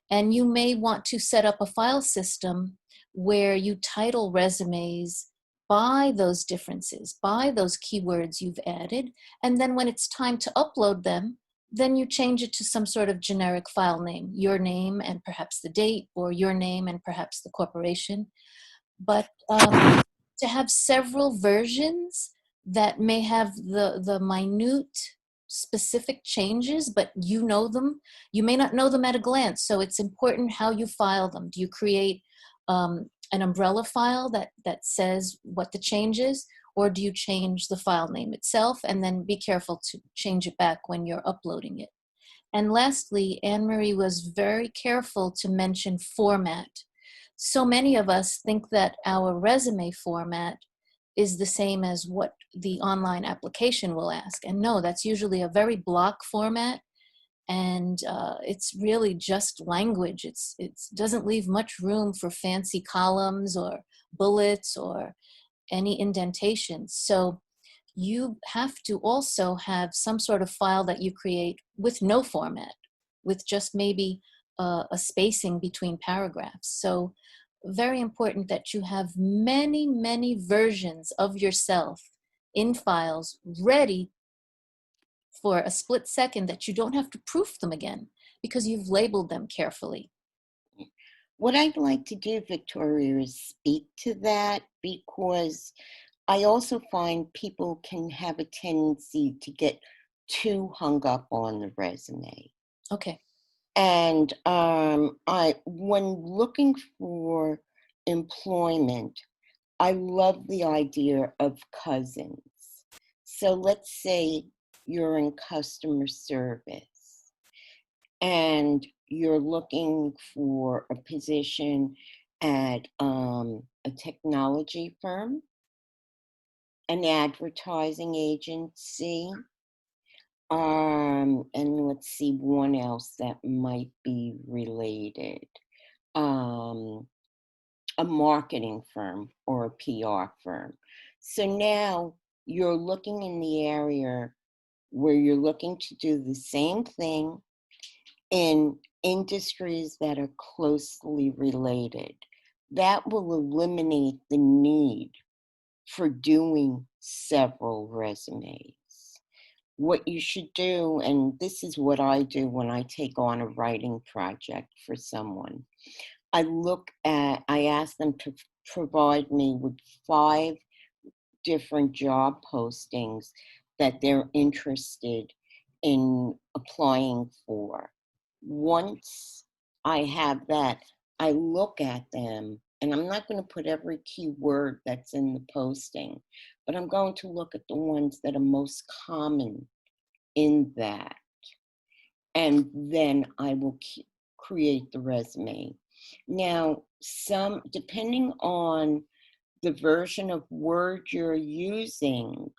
And you may want to set up a file system where you title resumes by those differences, by those keywords you've added. And then when it's time to upload them, then you change it to some sort of generic file name, your name and perhaps the date, or your name and perhaps the corporation. But to have several versions that may have the minute specific changes, but you know them, you may not know them at a glance. So it's important how you file them. Do you create an umbrella file that says what the change is, or do you change the file name itself and then be careful to change it back when you're uploading it? And lastly, Anne-Marie was very careful to mention format. So many of us think that our resume format is the same as what the online application will ask. And no, that's usually a very block format. And it's really just language. It doesn't leave much room for fancy columns or bullets or any indentations. So you have to also have some sort of file that you create with no format, with just maybe a spacing between paragraphs. So very important that you have many, many versions of yourself in files ready for a split second, that you don't have to proof them again because you've labeled them carefully. What I'd like to do, Victoria, is speak to that, because I also find people can have a tendency to get too hung up on the resume. Okay. And when looking for employment, I love the idea of cousins. So let's say you're in customer service and you're looking for a position at a technology firm, an advertising agency, and let's see one else that might be related. Um, a marketing firm or a PR firm. So now you're looking in the area where you're looking to do the same thing in industries that are closely related. That will eliminate the need for doing several resumes. What you should do, and this is what I do when I take on a writing project for someone, I ask them to provide me with 5 different job postings that they're interested in applying for. Once I have that, I look at them, and I'm not going to put every keyword that's in the posting, but I'm going to look at the ones that are most common in that. And then I will create the resume. Now, depending on the version of Word you're using,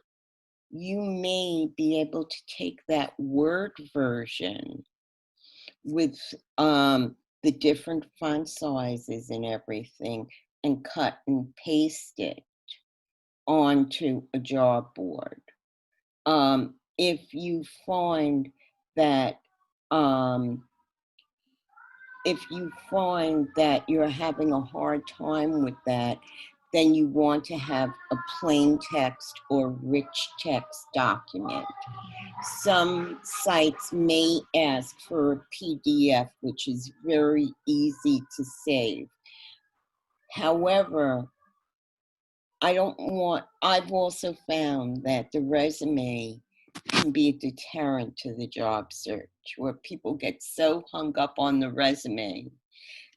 you may be able to take that Word version with the different font sizes and everything and cut and paste it onto a job board. If you find that you're having a hard time with that, then you want to have a plain text or rich text document. Some sites may ask for a PDF, which is very easy to save. However, I've also found that the resume can be a deterrent to the job search, where people get so hung up on the resume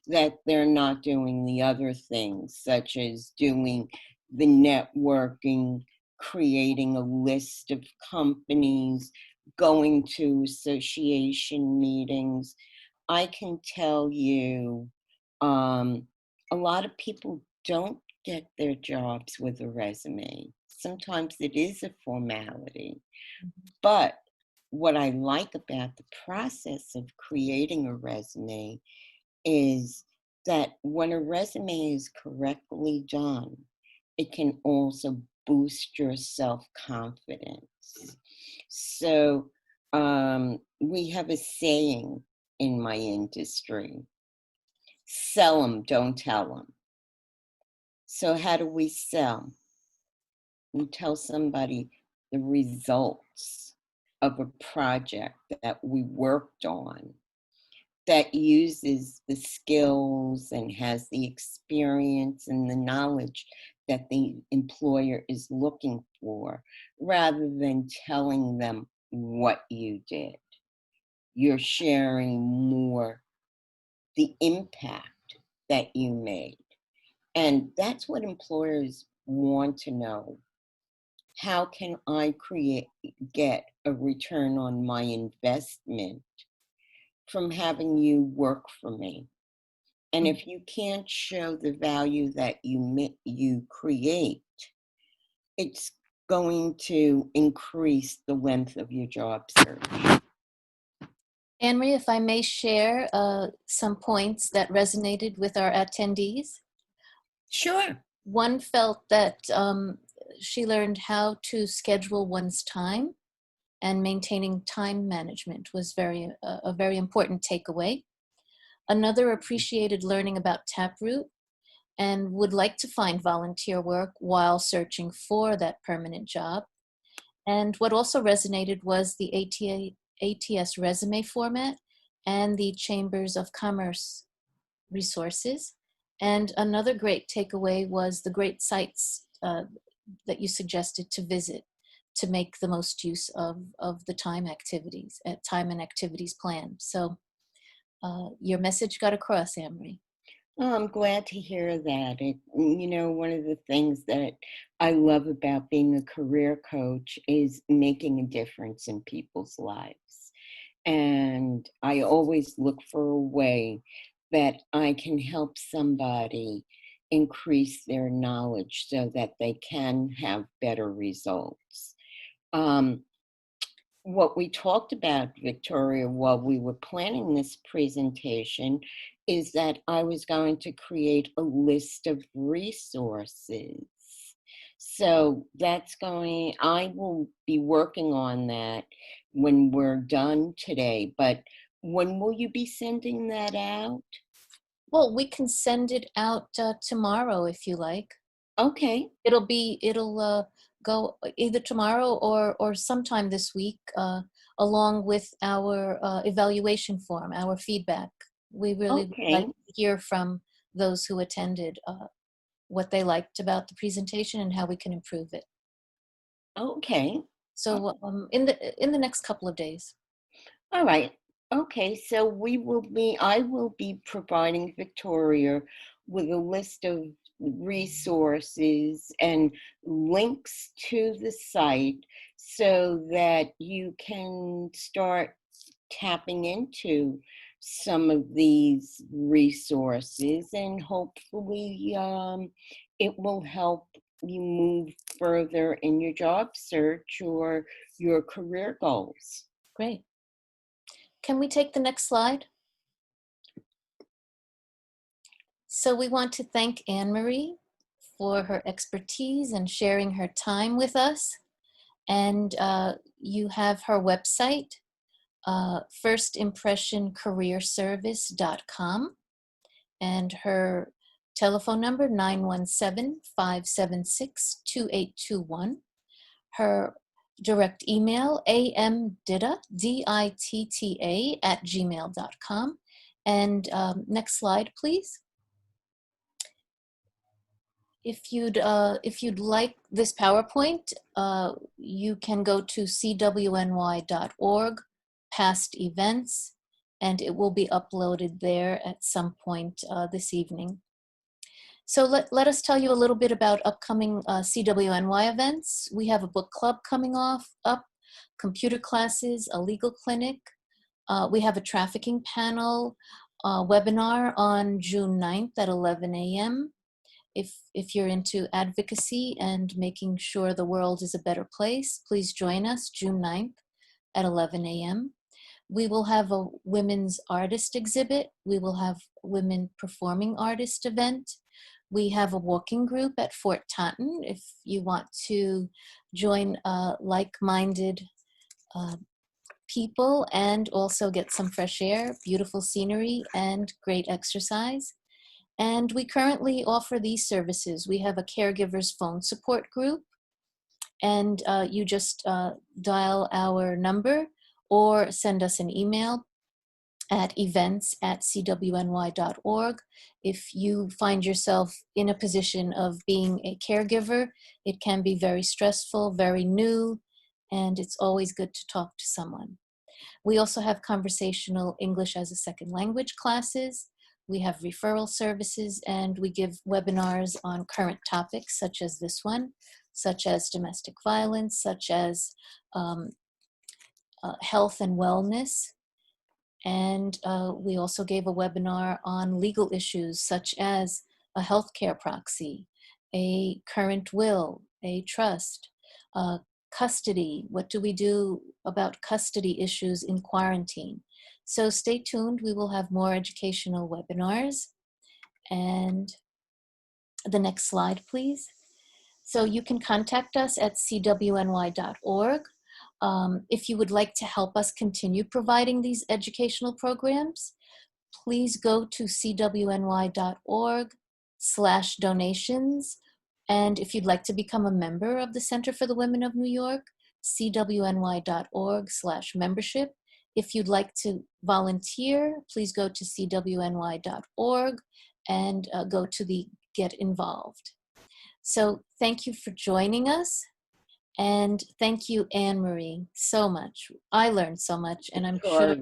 that they're not doing the other things, such as doing the networking, creating a list of companies, going to association meetings. I can tell you, a lot of people don't get their jobs with a resume. Sometimes it is a formality. But what I like about the process of creating a resume is that when a resume is correctly done, it can also boost your self-confidence. So we have a saying in my industry: sell them, don't tell them. So how do we sell? We tell somebody the results of a project that we worked on, that uses the skills and has the experience and the knowledge that the employer is looking for, rather than telling them what you did. You're sharing more the impact that you made. And that's what employers want to know. How can I get a return on my investment from having you work for me? And if you can't show the value that you create, it's going to increase the length of your job search. Anne-Marie, if I may share some points that resonated with our attendees. Sure. One felt that she learned how to schedule one's time, and maintaining time management was a very important takeaway. Another appreciated learning about Taproot and would like to find volunteer work while searching for that permanent job. And what also resonated was the ATS resume format and the Chambers of Commerce resources. And another great takeaway was the great sites that you suggested to visit to make the most use of the time and activities plan. So your message got across, Anne-Marie. Oh, I'm glad to hear that. One of the things that I love about being a career coach is making a difference in people's lives. And I always look for a way that I can help somebody increase their knowledge so that they can have better results. Um, what we talked about, Victoria, while we were planning this presentation, is that I was going to create a list of resources. So I will be working on that when we're done today. But when will you be sending that out? Well, we can send it out tomorrow if you like. Okay. It'll go either tomorrow or sometime this week, along with our evaluation form, our feedback. We really would like Okay. to hear from those who attended, what they liked about the presentation and how we can improve it. Okay. So in the next couple of days. All right. Okay, so I will be providing Victoria with a list of resources and links to the site so that you can start tapping into some of these resources, and hopefully it will help you move further in your job search or your career goals. Great. Can we take the next slide? So we want to thank Anne-Marie for her expertise and sharing her time with us. And you have her website, firstimpressioncareerservice.com, and her telephone number, 917-576-2821. Her direct email, amditta, ditta, @gmail.com. And next slide, please. If you'd like this PowerPoint, you can go to CWNY.org, past events, and it will be uploaded there at some point this evening. So let us tell you a little bit about upcoming CWNY events. We have a book club coming up, computer classes, a legal clinic. We have a trafficking panel webinar on June 9th at 11 a.m. If you're into advocacy and making sure the world is a better place, please join us June 9th at 11 a.m. We will have a women's artist exhibit. We will have women performing artist event. We have a walking group at Fort Taunton if you want to join like-minded people and also get some fresh air, beautiful scenery, and great exercise. And we currently offer these services. We have a caregiver's phone support group, and you just dial our number or send us an email at events@cwny.org. If you find yourself in a position of being a caregiver, it can be very stressful, very new, and it's always good to talk to someone. We also have conversational English as a second language classes. We have referral services, and we give webinars on current topics such as this one, such as domestic violence, such as health and wellness. And we also gave a webinar on legal issues such as a healthcare proxy, a current will, a trust, custody. What do we do about custody issues in quarantine? So stay tuned. We will have more educational webinars. And The next slide, please. So you can contact us at cwny.org. If you would like to help us continue providing these educational programs, please go to cwny.org/donations. And if you'd like to become a member of the Center for the Women of New York, cwny.org/membership. If you'd like to volunteer, please go to cwny.org and go to the Get Involved. So thank you for joining us. And thank you, Anne-Marie, so much. I learned so much, and I'm sure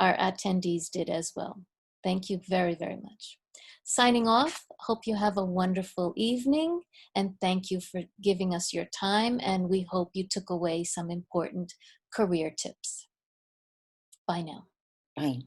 our attendees did as well. Thank you very, very much. Signing off, hope you have a wonderful evening, and thank you for giving us your time, and we hope you took away some important career tips. Bye now. Bye.